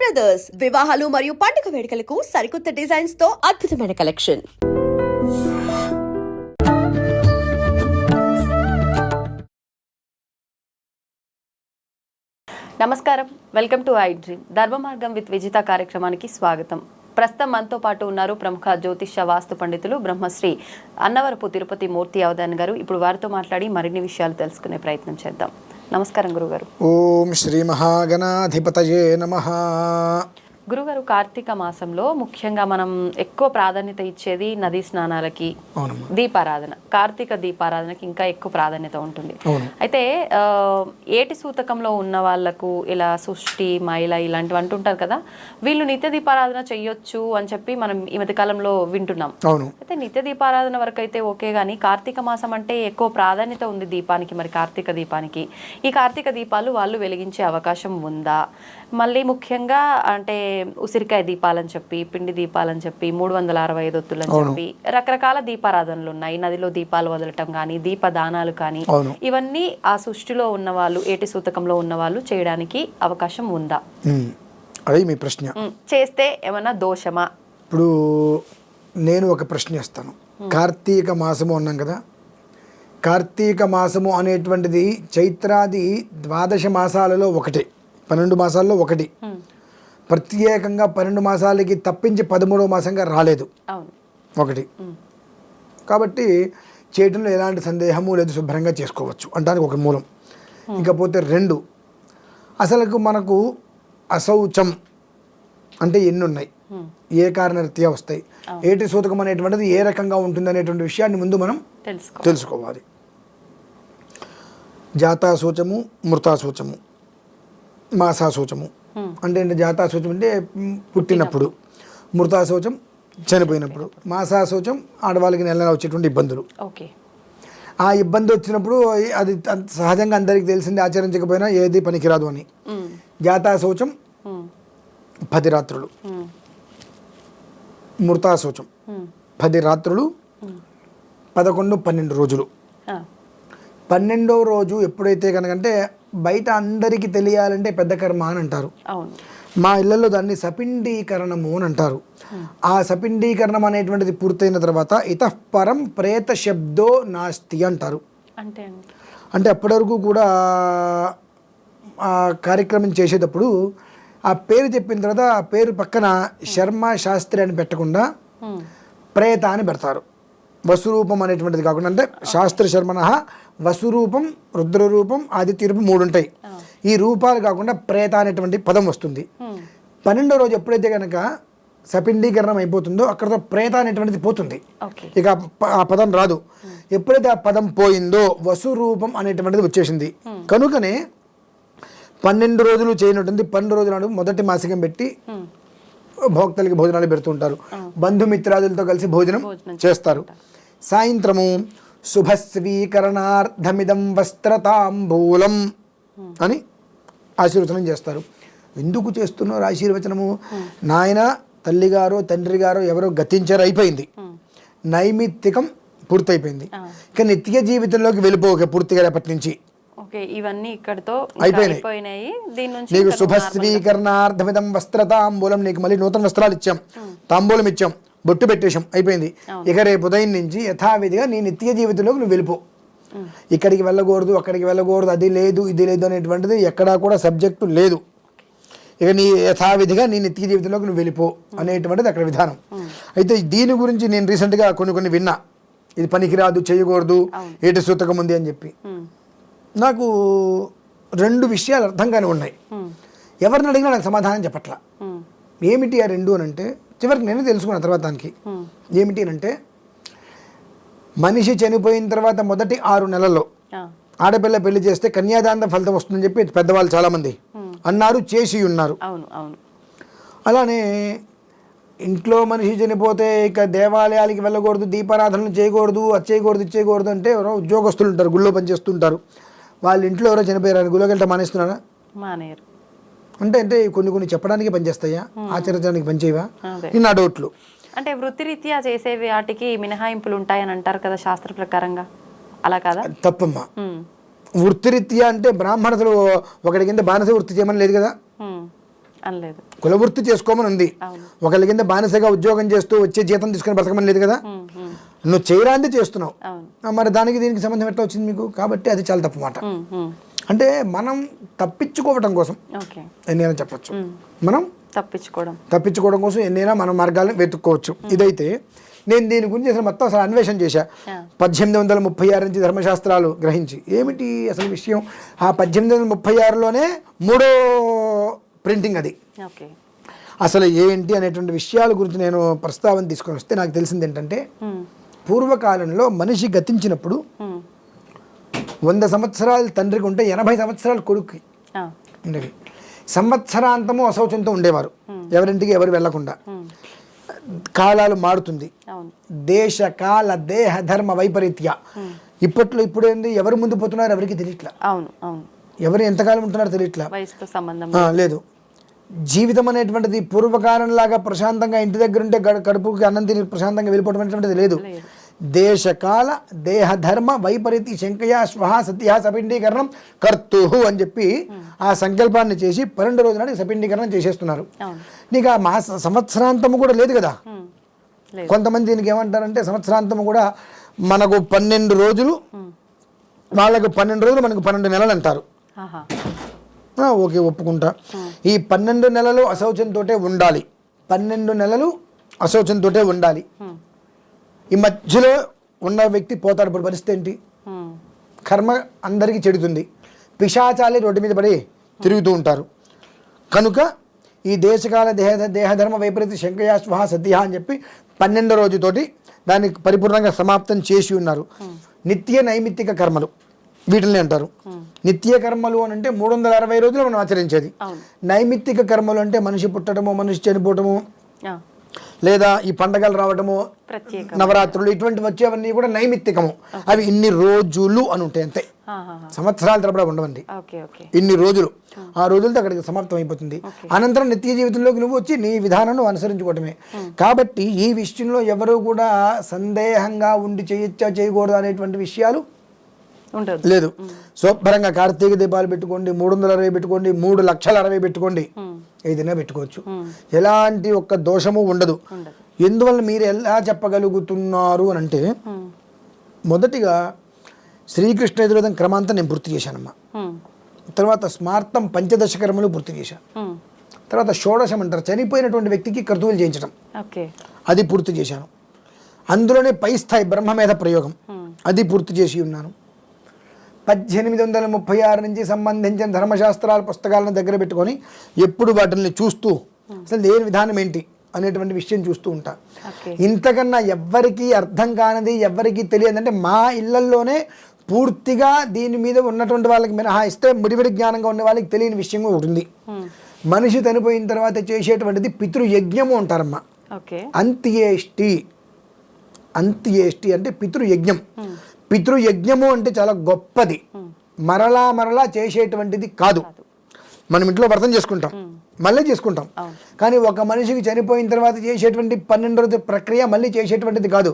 Brothers వివాహాలు మరియు పండుగ వేడుకలకు సరికొత్త డిజైన్స్ తో అద్భుతమైన కలెక్షన్. నమస్కారం, వెల్కమ్ టు ఐ డ్రీమ్. ధర్మ మార్గం విత్ విజిత కార్యక్రమానికి స్వాగతం. ప్రస్తుతం మనతో పాటు ఉన్నారు ప్రముఖ జ్యోతిష్య వాస్తు పండితులు బ్రహ్మశ్రీ అన్నవరపు తిరుపతి మూర్తి అవధాన్ గారు. ఇప్పుడు వారితో మాట్లాడి మరిన్ని విషయాలు తెలుసుకునే ప్రయత్నం చేద్దాం. నమస్కారం గురుగారు. ఓం శ్రీ మహాగణాధిపతయే నమః. గురుగారు, కార్తీక మాసంలో ముఖ్యంగా మనం ఎక్కువ ప్రాధాన్యత ఇచ్చేది నదీ స్నానాలకి, దీపారాధన. కార్తీక దీపారాధనకి ఇంకా ఎక్కువ ప్రాధాన్యత ఉంటుంది. అయితే ఏటి సూతకంలో ఉన్న వాళ్లకు ఇలా సుష్టి, మైల ఇలాంటివి అంటుంటారు కదా, వీళ్ళు నిత్య దీపారాధన చెయ్యొచ్చు అని చెప్పి మనం ఈ మధ్య కాలంలో వింటున్నాం. అయితే నిత్య దీపారాధన వరకు అయితే ఓకే, కానీ కార్తీక మాసం అంటే ఎక్కువ ప్రాధాన్యత ఉంది దీపానికి. మరి కార్తీక దీపానికి, ఈ కార్తీక దీపాలు వాళ్ళు వెలిగించే అవకాశం ఉందా? మళ్ళీ ముఖ్యంగా అంటే ఉసిరికాయ దీపాలని చెప్పి, పిండి దీపాలని చెప్పి, 365 ఒత్తులని చెప్పి రకరకాల దీపారాధనలు ఉన్నాయి. నదిలో దీపాలు వదలటం కానీ, దీపదానాలు కానీ, ఇవన్నీ ఆ సృష్టిలో ఉన్న వాళ్ళు, ఏటి సూతకంలో ఉన్న వాళ్ళు చేయడానికి అవకాశం ఉందా? అదే మీ ప్రశ్న. చేస్తే ఏమన్నా దోషమా? ఇప్పుడు నేను ఒక ప్రశ్న ఇస్తాను. కార్తీక మాసము అన్నాం కదా, కార్తీక మాసము అనేటువంటిది చైత్రాది 12 మాసాలలో ఒకటి, 12 మాసాల్లో ఒకటి. ప్రత్యేకంగా 12 మాసాలకి తప్పించి 13వ మాసంగా రాలేదు ఒకటి. కాబట్టి చేయటంలో ఎలాంటి సందేహము లేదు, శుభ్రంగా చేసుకోవచ్చు అంటానికి ఒక మూలం. ఇకపోతే 2, అసలు మనకు అశౌచం అంటే ఎన్ని ఉన్నాయి, ఏ కారణరీత్యా వస్తాయి, ఏటి సూతకం అనేటువంటిది ఏ రకంగా ఉంటుంది అనేటువంటి విషయాన్ని ముందు మనం తెలుసుకోవాలి. జాతాశౌచము, మృతాశౌచము, మాసాశౌచము. అంటే జాతాశౌచం అంటే పుట్టినప్పుడు, మృతాశౌచం చనిపోయినప్పుడు, మాసాశౌచం ఆడవాళ్ళకి నెల వచ్చేటువంటి ఇబ్బందులు. ఆ ఇబ్బంది వచ్చినప్పుడు అది సహజంగా అందరికి తెలిసింది, ఆచరించకపోయినా ఏది పనికిరాదు అని. జాతాశౌచం 10 రాత్రులు, మృతాశౌచం 10 రాత్రులు, 11, 12 రోజులు. 12వ రోజు ఎప్పుడైతే కనుకంటే బయట అందరికీ తెలియాలంటే పెద్ద కర్మ అని అంటారు. మా ఇళ్లలో దాన్ని సపిండీకరణము అని అంటారు. ఆ సపిండీకరణం అనేటువంటిది పూర్తయిన తర్వాత ఇతఃపరం ప్రేత శబ్దో నాస్తి అంటారు. అంటే అప్పటి వరకు కూడా ఆ కార్యక్రమం చేసేటప్పుడు ఆ పేరు చెప్పిన తర్వాత ఆ పేరు పక్కన శర్మ శాస్త్రి అని పెట్టకుండా ప్రేత అని పెడతారు. వసురూపం అనేటువంటిది కాకుండా, అంటే శాస్త్ర శర్మణ వసురూపం, రుద్రరూపం, ఆదిత్య రూపం 3 ఉంటాయి. ఈ రూపాలు కాకుండా ప్రేత అనేటువంటి పదం వస్తుంది. 12వ రోజు ఎప్పుడైతే కనుక సపిండీకరణం అయిపోతుందో అక్కడతో ప్రేత అనేటువంటిది పోతుంది, ఇక ఆ పదం రాదు. ఎప్పుడైతే ఆ పదం పోయిందో వసురూపం అనేటువంటిది వచ్చేసింది. కనుకనే 12 రోజులు చేయనట్టుంది. 12 రోజుల నాడు మొదటి మాసికం పెట్టి భోక్తలకి భోజనాలు పెడుతుంటారు. బంధుమిత్రాదులతో కలిసి భోజనం చేస్తారు. సాయంత్రము శుభస్వీకరణార్థమిదం వస్త్రతాంబూలం అని ఆశీర్వచనం చేస్తారు. ఎందుకు చేస్తున్నారు ఆశీర్వచనము? నాయన, తల్లిగారో తండ్రి గారో ఎవరో గతించారు, అయిపోయింది, నైమిత్తికం పూర్తయిపోయింది. ఇక నిత్య జీవితంలోకి వెళ్ళిపోక పూర్తిగా రేపటి నుంచి ఇవన్నీ ఇక్కడతో అయిపోయినాయి. నీకు శుభస్వీకరణార్థమిదం వస్త్రతాంబూలం, నీకు మళ్ళీ నూతన వస్త్రాలు ఇచ్చాం, తాంబూలం ఇచ్చాం, బొట్టు పెట్టేశాం, అయిపోయింది. ఇక రేపు ఉదయం నుంచి యథావిధిగా నీ నిత్య జీవితంలోకి నువ్వు వెళ్ళిపో. ఇక్కడికి వెళ్ళకూడదు, అక్కడికి వెళ్ళకూడదు, అది లేదు ఇది లేదు అనేటువంటిది ఎక్కడా కూడా సబ్జెక్టు లేదు. ఇక నీ యథావిధిగా నీ నిత్య జీవితంలోకి నువ్వు వెళ్ళిపో అనేటువంటిది అక్కడ విధానం. అయితే దీని గురించి నేను రీసెంట్గా కొన్ని విన్నా, ఇది పనికిరాదు, చేయకూడదు, ఏటి సూతకం ఉంది అని చెప్పి. నాకు 2 విషయాలు అర్థంగానే ఉన్నాయి. ఎవరిని అడిగినా నాకు సమాధానం చెప్పట్లా. ఏమిటి ఆ 2 అని అంటే, చివరికి నేను తెలుసుకున్న తర్వాత దానికి ఏమిటి అని అంటే, మనిషి చనిపోయిన తర్వాత మొదటి 6 నెలల్లో ఆడపిల్ల పెళ్లి చేస్తే కన్యాదాన ఫలితం వస్తుందని చెప్పి పెద్దవాళ్ళు చాలామంది అన్నారు, చేసి ఉన్నారు. అలానే ఇంట్లో మనిషి చనిపోతే ఇక దేవాలయాలకి వెళ్ళకూడదు, దీపారాధనలు చేయకూడదు, అది చేయకూడదు, ఇది చేయకూడదు అంటే ఎవరో ఉద్యోగస్తులు ఉంటారు, గుళ్ళో పనిచేస్తుంటారు, వాళ్ళ ఇంట్లో ఎవరో చనిపోయారు, గుళ్ళోకి వెళ్తే మానేస్తున్నారా? మానేరు. అంటే కొన్ని చెప్పడానికి పనిచేస్తాయా, ఆచరించడానికి పనిచేయవా? నా డౌట్లు. అంటే వృత్తిరీత్యా చేసే వాటికి మినహాయింపులు ఉంటాయని అంటారు కదా శాస్త్ర ప్రకారంగా, అలా కదా? తప్పమ్మా. వృత్తిరీత్యా అంటే బ్రాహ్మణులు ఒకటి కింద బానిస వృత్తి చేయమని లేదు కదా. అనలేదు. కులవృత్తి చేసుకోమని ఉంది. ఒకళ్ళ కింద బానిసగా ఉద్యోగం చేస్తూ వచ్చే జీతం తీసుకుని బతకమని లేదు కదా. నువ్వు చేయరాంది చేస్తున్నావు, మరి దానికి దీనికి సంబంధం ఎట్లా వచ్చింది మీకు? కాబట్టి అది చాలా తప్పు మాట. అంటే మనం తప్పించుకోవటం కోసం ఎన్నైనా చెప్పచ్చు, మనం తప్పించుకోవడం కోసం ఎన్నైనా మన మార్గాలను వెతుక్కోవచ్చు. ఇదైతే నేను దీని గురించి అసలు మొత్తం అసలు అన్వేషణ చేశా. 1836 నుంచి ధర్మశాస్త్రాలు గ్రహించి ఏమిటి అసలు విషయం. ఆ 1836లోనే 3వ ప్రింటింగ్ అది. అసలు ఏంటి అనేటువంటి విషయాల గురించి నేను ప్రస్తావన తీసుకొని వస్తే నాకు తెలిసింది ఏంటంటే, పూర్వకాలంలో మనిషి గతించినప్పుడు 100 సంవత్సరాలు తండ్రికి ఉంటే 80 సంవత్సరాలు కొడుక్కి ఉండేవి. సంవత్సరాంతము అశౌచంతో ఉండేవారు, ఎవరింటికి ఎవరు వెళ్లకుండా. కాలాలు మారుతుంది, దేశ కాల దేహ ధర్మ వైపరీత్య. ఇప్పుడు ఏంది, ఎవరు ముందు పోతున్నారు ఎవరికి తెలియట్లా, ఎవరు ఎంతకాలం ఉంటున్నారో తెలియట్లా, లేదు. జీవితం అనేటువంటిది పూర్వకాలం లాగా ప్రశాంతంగా ఇంటి దగ్గర ఉంటే కడుపుకి అన్నం తిని ప్రశాంతంగా వెళ్ళిపోవడం అనేటువంటిది లేదు. దేశకాల దేహ ధర్మ వైపరీతి శంకయా స్వహ సత్య సపిండీకరణం కర్తు అని చెప్పి ఆ సంకల్పాన్ని చేసి 12 రోజుల నాటికి సపిండీకరణం చేసేస్తున్నారు. నీకు ఆ సంవత్సరాంతము కూడా లేదు కదా. కొంతమంది దీనికి ఏమంటారంటే సంవత్సరాంతము కూడా మనకు 12 రోజులు, వాళ్ళకు 12 రోజులు, మనకు 12 నెలలు అంటారు. ఓకే, ఒప్పుకుంటా. ఈ 12 నెలలు అశౌచంతో ఉండాలి, 12 నెలలు అశౌచంతో ఉండాలి. ఈ మధ్యలో ఉన్న వ్యక్తి పోతాడు. ఇప్పుడు పరిస్థితి ఏంటి? కర్మ అందరికీ చెడుతుంది, పిశాచాలి రోడ్డు మీద పడి తిరుగుతూ ఉంటారు. కనుక ఈ దేశకాల దేహధర్మ వైపరీత శంకయా స్వహ సత్య అని చెప్పి 12వ రోజుతోటి దాన్ని పరిపూర్ణంగా సమాప్తం చేసి ఉన్నారు. నిత్య నైమిత్తిక కర్మలు వీటిని అంటారు. నిత్య కర్మలు అని అంటే 360 రోజులు మనం ఆచరించేది. నైమిత్తిక కర్మలు అంటే మనిషి పుట్టడము, మనిషి చనిపోవటము, లేదా ఈ పండగలు రావడము, నవరాత్రులు, ఇటువంటి వచ్చేవన్నీ కూడా నైమిత్తికము. అవి ఇన్ని రోజులు అని ఉంటాయి అంతే, సంవత్సరాల తరబడి ఉండవండి. ఇన్ని రోజులు, ఆ రోజులతో అక్కడికి సమాప్తం అయిపోతుంది. అనంతరం నిత్య జీవితంలోకి నువ్వు వచ్చి నీ విధానం అనుసరించుకోవటమే. కాబట్టి ఈ విషయంలో ఎవరు కూడా సందేహంగా ఉండి చేయొచ్చా చేయకూడదు అనేటువంటి విషయాలు లేదు. శుభ్రంగా కార్తీక దీపాలు పెట్టుకోండి, 360 పెట్టుకోండి, 3,60,000 పెట్టుకోండి, ఏదైనా పెట్టుకోవచ్చు. ఎలాంటి ఒక్క దోషము ఉండదు. ఎందువల్ల మీరు ఎలా చెప్పగలుగుతున్నారు అని అంటే, మొదటిగా శ్రీకృష్ణ యజుర్వేదం క్రమాంతం నేను పూర్తి చేశానమ్మా. తర్వాత స్మార్తం పంచదశ కర్మలు పూర్తి చేశాను. తర్వాత షోడశం అంటారు, చనిపోయినటువంటి వ్యక్తికి క్రతువులు చేయించడం, అది పూర్తి చేశాను. అందులోనే పై స్థాయి బ్రహ్మమేధ ప్రయోగం అది పూర్తి చేసి ఉన్నాను. 1836 నుంచి సంబంధించిన ధర్మశాస్త్రాల పుస్తకాలను దగ్గర పెట్టుకొని ఎప్పుడు వాటిని చూస్తూ అసలు దేని విధానం ఏంటి అనేటువంటి విషయం చూస్తూ ఉంటా. ఇంతకన్నా ఎవ్వరికీ అర్థం కానిది, ఎవ్వరికీ తెలియదంటే మా ఇళ్లల్లోనే పూర్తిగా దీని మీద ఉన్నటువంటి వాళ్ళకి మినహాయిస్తే ముడివిడి జ్ఞానంగా ఉన్న వాళ్ళకి తెలియని విషయం ఉంటుంది. మనిషి చనిపోయిన తర్వాత చేసేటువంటిది పితృయజ్ఞము అంటారమ్మా. అంత్యేష్టి అంటే పితృయజ్ఞం. పితృయజ్ఞము అంటే చాలా గొప్పది, మరలా మరలా చేసేటువంటిది కాదు. మనం ఇంట్లో వ్రతం చేసుకుంటాం, మళ్ళీ చేసుకుంటాం. కానీ ఒక మనిషికి చనిపోయిన తర్వాత చేసేటువంటి 12 రోజుల ప్రక్రియ మళ్ళీ చేసేటువంటిది కాదు.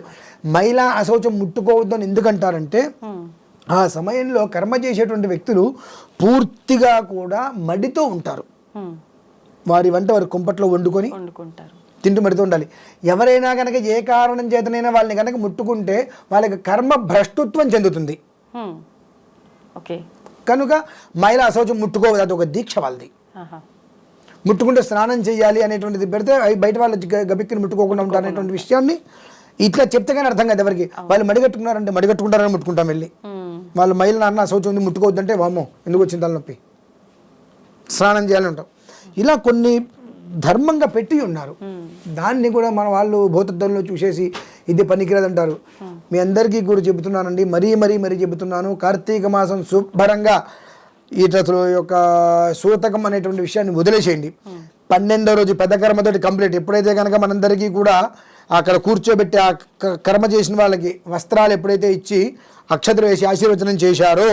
మహిళా అశౌచం ముట్టుకోవద్దు అని ఎందుకంటారంటే, ఆ సమయంలో కర్మ చేసేటువంటి వ్యక్తులు పూర్తిగా కూడా మడితో ఉంటారు. వారి వంట వారి కుంపట్లో వండుకొని తింటూ మడితో ఉండాలి. ఎవరైనా కనుక ఏ కారణం చేతనైనా వాళ్ళని కనుక ముట్టుకుంటే వాళ్ళకి కర్మ భ్రష్టుత్వం చెందుతుంది. కనుక మహిళ అశౌచం ముట్టుకోవద్దు, అది ఒక దీక్ష వాళ్ళది. ముట్టుకుంటే స్నానం చేయాలి అనేటువంటిది పెడితే అవి బయట వాళ్ళ గబిక్కిని ముట్టుకోకుండా ఉంటారు అనేటువంటి విషయాన్ని ఇట్లా చెప్తే కానీ అర్థం కాదు ఎవరికి. వాళ్ళు మడిగట్టుకున్నారంటే మడిగట్టుకుంటారని ముట్టుకుంటాం వెళ్ళి. వాళ్ళు మహిళ నాన్న అశౌచం ఉంది ముట్టుకోవద్దంటే వామ్మో ఎందుకు వచ్చింది తలనొప్పి, స్నానం చేయాలని ఉంటాం. ఇలా కొన్ని ధర్మంగా పెట్టి ఉన్నారు. దాన్ని కూడా మన వాళ్ళు భౌతత్వంలో చూసేసి ఇది పనికిరాదంటారు. మీ అందరికీ కూడా చెబుతున్నానండి, మరీ చెబుతున్నాను. కార్తీక మాసం శుభ్రంగా ఈటల యొక్క సూతకం అనేటువంటి విషయాన్ని వదిలేసేయండి. 12వ రోజు పెద్ద కర్మతోటి కంప్లీట్. ఎప్పుడైతే కనుక మనందరికీ కూడా అక్కడ కూర్చోబెట్టి ఆ కర్మ చేసిన వాళ్ళకి వస్త్రాలు ఎప్పుడైతే ఇచ్చి అక్షతలు వేసి ఆశీర్వచనం చేశారో,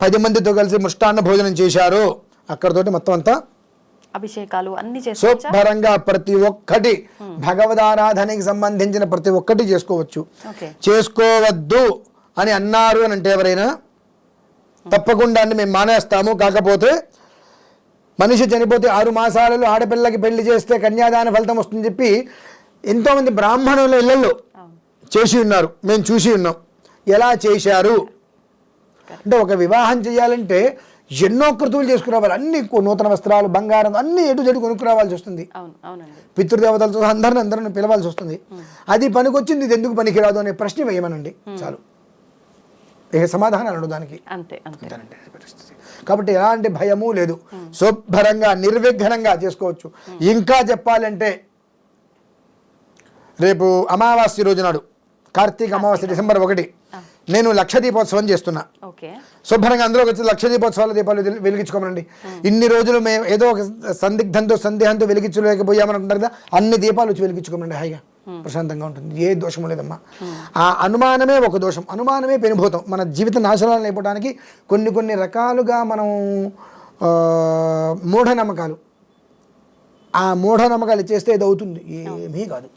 10 మందితో కలిసి మృష్టాన్న భోజనం చేశారో, అక్కడతోటి మొత్తం అంతా అభిషేకాలు అన్ని శుభ్రంగా ప్రతి ఒక్కటి భగవదారాధనకి సంబంధించిన ప్రతి ఒక్కటి చేసుకోవచ్చు. చేసుకోవద్దు అని అన్నారు అని అంటే ఎవరైనా తప్పకుండా మేము మానేస్తాము. కాకపోతే మనిషి చనిపోతే 6 మాసాలలో ఆడపిల్లకి పెళ్లి చేస్తే కన్యాదాన ఫలితం వస్తుందని చెప్పి ఎంతోమంది బ్రాహ్మణుల ఇళ్లలో చేసి ఉన్నారు, మేము చూసి ఉన్నాం. ఎలా చేశారు అంటే ఒక వివాహం చేయాలంటే ఎన్నో కృతువులు చేసుకురావాలి, అన్ని నూతన వస్త్రాలు, బంగారం అన్ని ఎటు జడు కొనుక్కురావాల్సి వస్తుంది. పితృదేవతలతో అందరిని పిలవాల్సి వస్తుంది. అది పనికొచ్చింది, ఇది ఎందుకు పనికిరాదు అనే ప్రశ్న వేయమనండి చాలు, ఇక సమాధానాలు దానికి అంతే పరిస్థితి. కాబట్టి ఎలాంటి భయము లేదు, శుభ్రంగా నిర్విఘ్నంగా చేసుకోవచ్చు. ఇంకా చెప్పాలంటే రేపు అమావాస్య రోజు నాడు, కార్తీక అమావాస్య డిసెంబర్ 1 నేను లక్ష దీపోత్సవం చేస్తున్నా. శుభ్రంగా అందులో వచ్చి లక్ష దీపాలు వెలిగించుకోమనండి. ఇన్ని రోజులు మేము ఏదో ఒక సందేహంతో వెలిగించలేకపోయామనుకుంటారు కదా, అన్ని దీపాలు వచ్చి వెలిగించుకోమనండి, హాయిగా ప్రశాంతంగా ఉంటుంది, ఏ దోషము లేదమ్మా. ఆ అనుమానమే ఒక దోషం, అనుమానమే పెనుభూతం. మన జీవిత నాశనాలు లేకపోవడానికి కొన్ని రకాలుగా మనం మూఢనమ్మకాలు, ఆ మూఢనమ్మకాలు చేస్తే ఇది అవుతుంది, ఏమీ కాదు.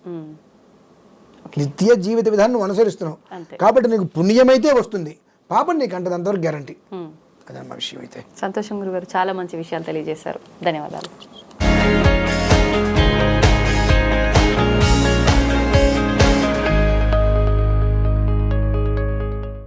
నిత్య జీవిత విధానం నువ్వు అనుసరిస్తున్నావు కాబట్టి నీకు పుణ్యమైతే వస్తుంది, పాపం నీకు అంటే అంతవరకు గ్యారంటీ. అదమ్మా విషయం. అయితే సంతోషం గురుగారు, చాలా మంచి విషయాలు తెలియజేశారు, ధన్యవాదాలు.